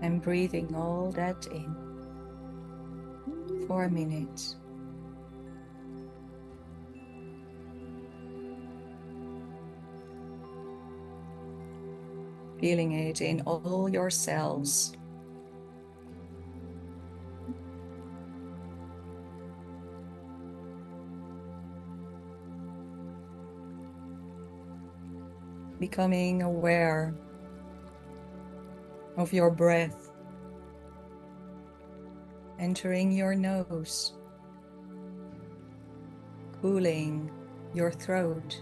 and breathing all that in for a minute. Feeling it in all your cells. Becoming aware of your breath entering your nose, cooling your throat,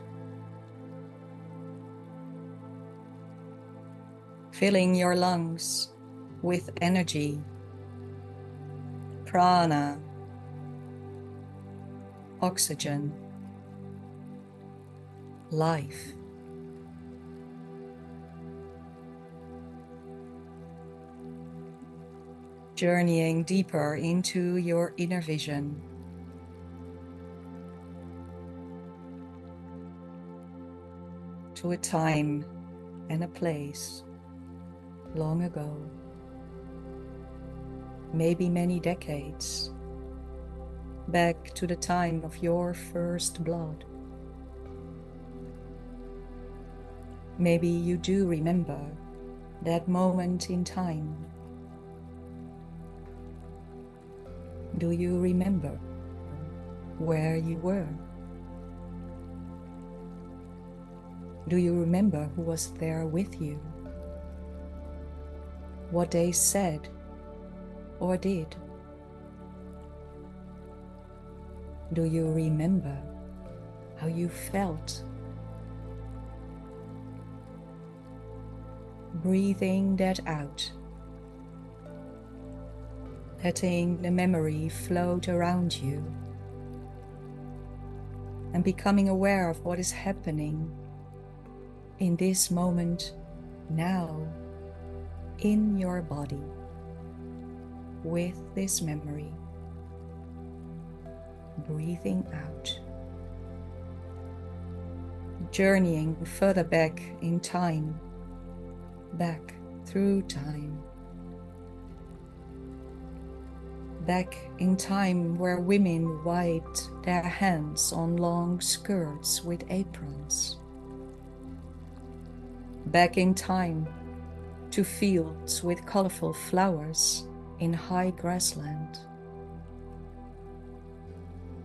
filling your lungs with energy, prana, oxygen, life. Journeying deeper into your inner vision. To a time and a place long ago, maybe many decades, back to the time of your first blood. Maybe you do remember that moment in time. Do you remember where you were? Do you remember who was there with you? What they said or did? Do you remember how you felt? Breathing that out, letting the memory float around you, and becoming aware of what is happening in this moment now in your body with this memory. Breathing out, journeying further back in time, back through time. Back in time where women wiped their hands on long skirts with aprons. Back in time to fields with colorful flowers in high grassland.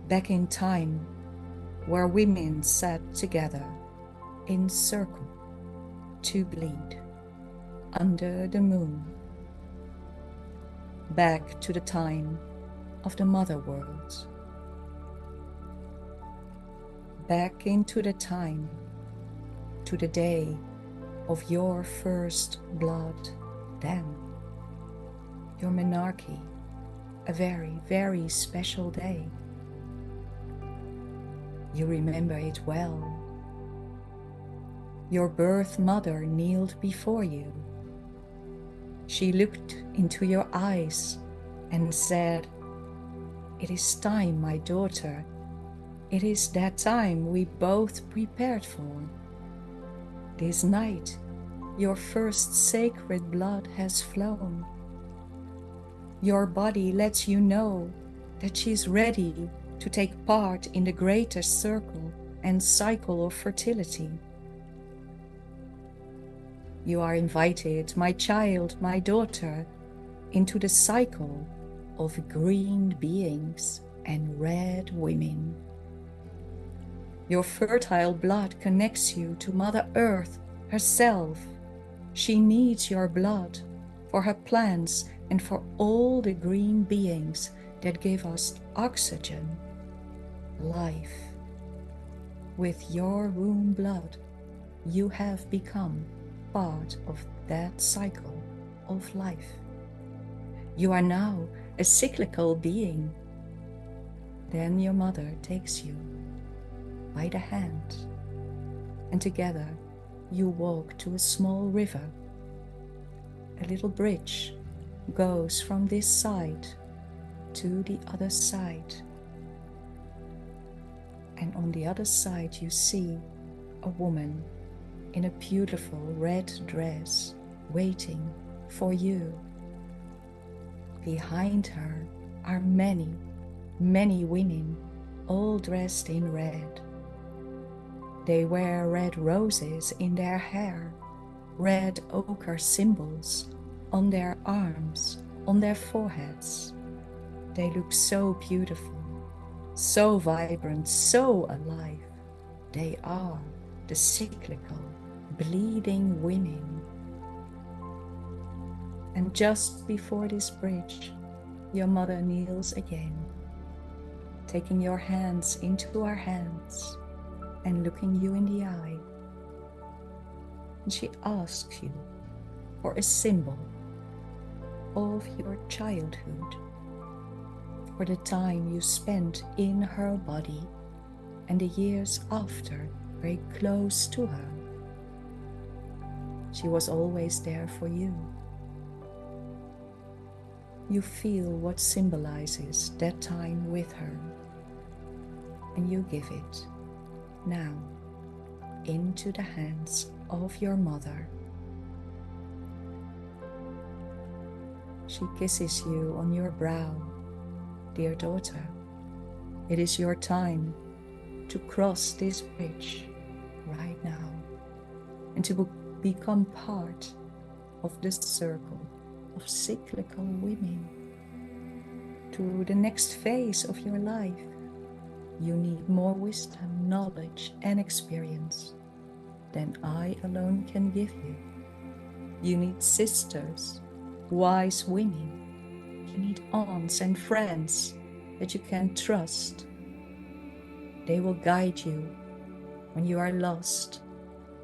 Back in time where women sat together in circle to bleed under the moon. Back to the time of the mother world. Back into the time, to the day of your first blood, then your menarche, a very, very special day. You remember it well. Your birth mother kneeled before you. She looked into your eyes and said, "It is time, my daughter. It is that time we both prepared for. This night, your first sacred blood has flown. Your body lets you know that she's ready to take part in the greater circle and cycle of fertility. You are invited, my child, my daughter, into the cycle of green beings and red women. Your fertile blood connects you to Mother Earth herself. She needs your blood for her plants and for all the green beings that give us oxygen, life. With your womb blood, you have become part of that cycle of life. You are now a cyclical being. Then your mother takes you by the hand, and together you walk to a small river. A little bridge goes from this side to the other side. And on the other side you see a woman in a beautiful red dress waiting for you Behind her are many, many women, all dressed in red. They wear red roses in their hair, red ochre symbols on their arms, on their foreheads. They look so beautiful, so vibrant, so alive. They are the cyclical, bleeding women. And just before this bridge, your mother kneels again, taking your hands into her hands and looking you in the eye. And she asks you for a symbol of your childhood, for the time you spent in her body and the years after, very close to her. She was always there for you. You feel what symbolizes that time with her, and you give it now into the hands of your mother. She kisses you on your brow. Dear daughter, it is your time to cross this bridge right now and to become part of this circle of cyclical women. To the next phase of your life, you need more wisdom, knowledge, and experience than I alone can give you. You need sisters, wise women. You need aunts and friends that you can trust. They will guide you when you are lost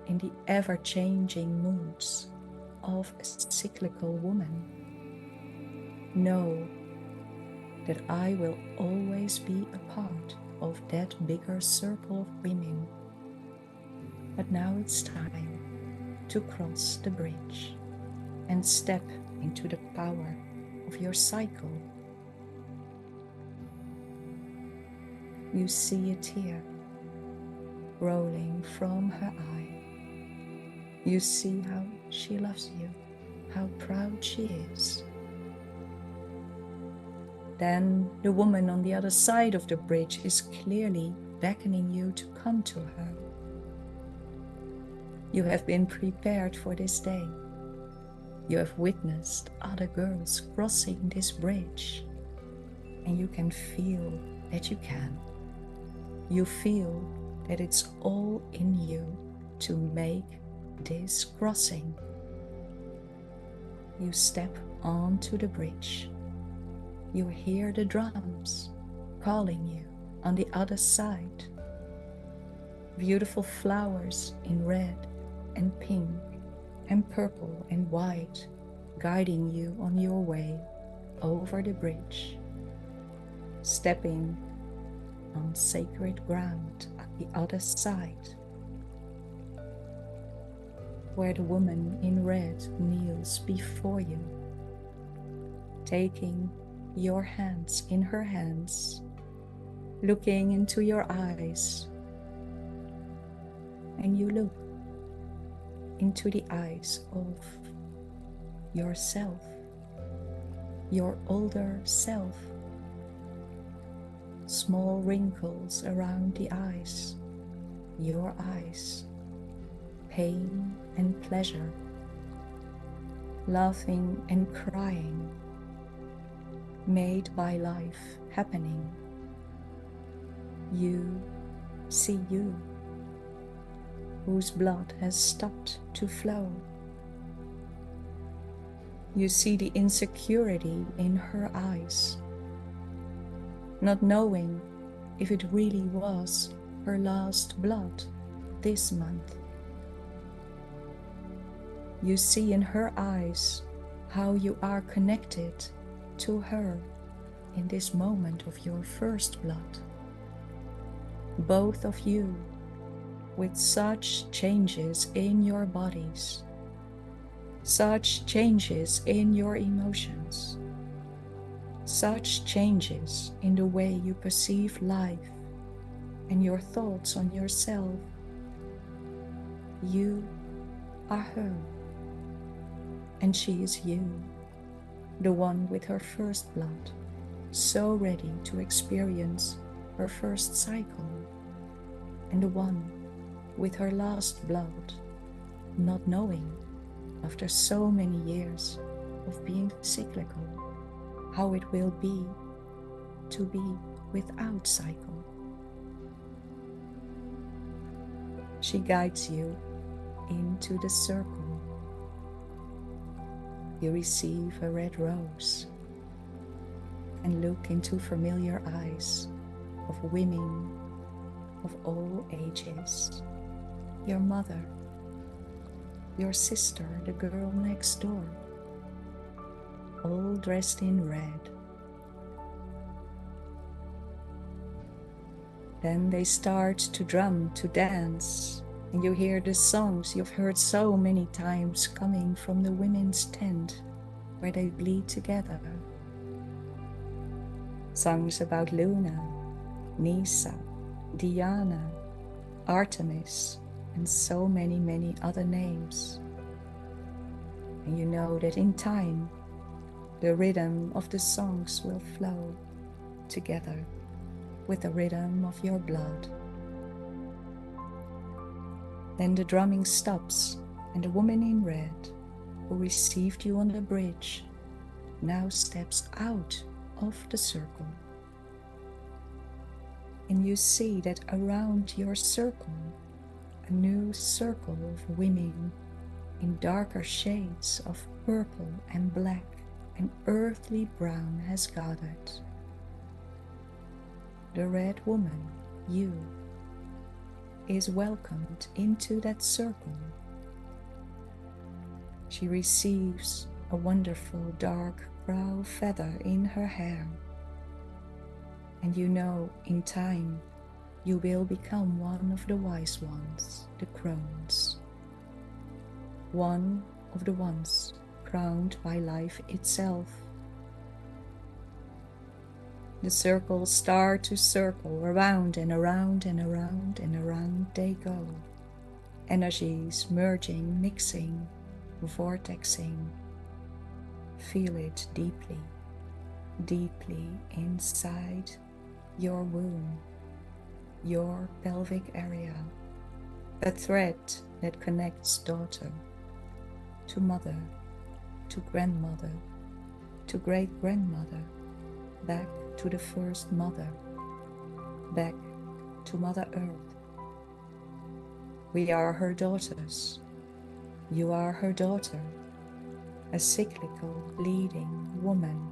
in the ever-changing moods of a cyclical woman. Know that I will always be a part of that bigger circle of women. But now it's time to cross the bridge and step into the power of your cycle. You see a tear rolling from her eye. You see how she loves you, how proud she is. Then the woman on the other side of the bridge is clearly beckoning you to come to her. You have been prepared for this day. You have witnessed other girls crossing this bridge, and you can feel that you can. You feel that it's all in you to make this crossing. You step onto the bridge. You hear the drums calling you on the other side. Beautiful flowers in red and pink and purple and white guiding you on your way over the bridge. Stepping on sacred ground at the other side, where the woman in red kneels before you, taking your hands in her hands, looking into your eyes, and you look into the eyes of yourself, your older self. Small wrinkles around the eyes, your eyes, pain and pleasure, laughing and crying, made by life happening. You see you, whose blood has stopped to flow. You see the insecurity in her eyes, not knowing if it really was her last blood this month. You see in her eyes how you are connected to her in this moment of your first blood. Both of you with such changes in your bodies, such changes in your emotions, such changes in the way you perceive life and your thoughts on yourself. You are her, and she is you. the one with her first blood, so ready to experience her first cycle, and the one with her last blood, not knowing, after so many years of being cyclical, how it will be to be without cycle. She guides you into the circle. You receive a red rose and look into familiar eyes of women of all ages. Your mother, your sister, the girl next door, all dressed in red. Then they start to drum, to dance, and you hear the songs you've heard so many times coming from the women's tent where they bleed together. Songs about Luna, Nisa, Diana, Artemis, and so many, many other names. And you know that in time, the rhythm of the songs will flow together with the rhythm of your blood. Then the drumming stops, and the woman in red, who received you on the bridge, now steps out of the circle. And you see that around your circle, a new circle of women in darker shades of purple and black and earthly brown has gathered. The red woman, you, is welcomed into that circle. She receives a wonderful dark brow feather in her hair. And you know in time you will become one of the wise ones, the crones. One of the ones crowned by life itself. The circles start to circle around and around and around and around they go. Energies merging, mixing, vortexing. Feel it deeply, deeply inside your womb, your pelvic area. A thread that connects daughter to mother, to grandmother, to great-grandmother, back to the first mother, back to Mother Earth. We are her daughters. You are her daughter, a cyclical, bleeding woman,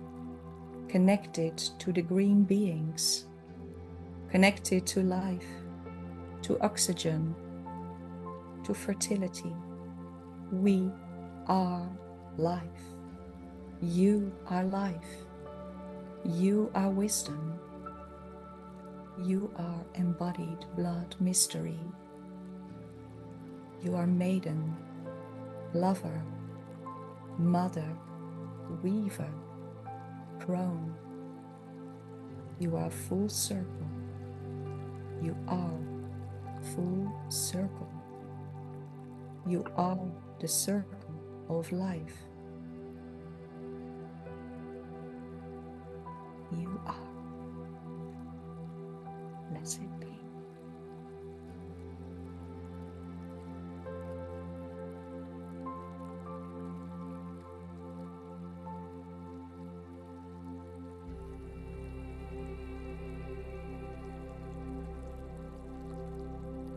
connected to the green beings, connected to life, to oxygen, to fertility. We are life. You are life. You are wisdom. You are embodied blood mystery. You are maiden, lover, mother, weaver, crone. You are full circle. You are full circle. You are the circle of life. You are.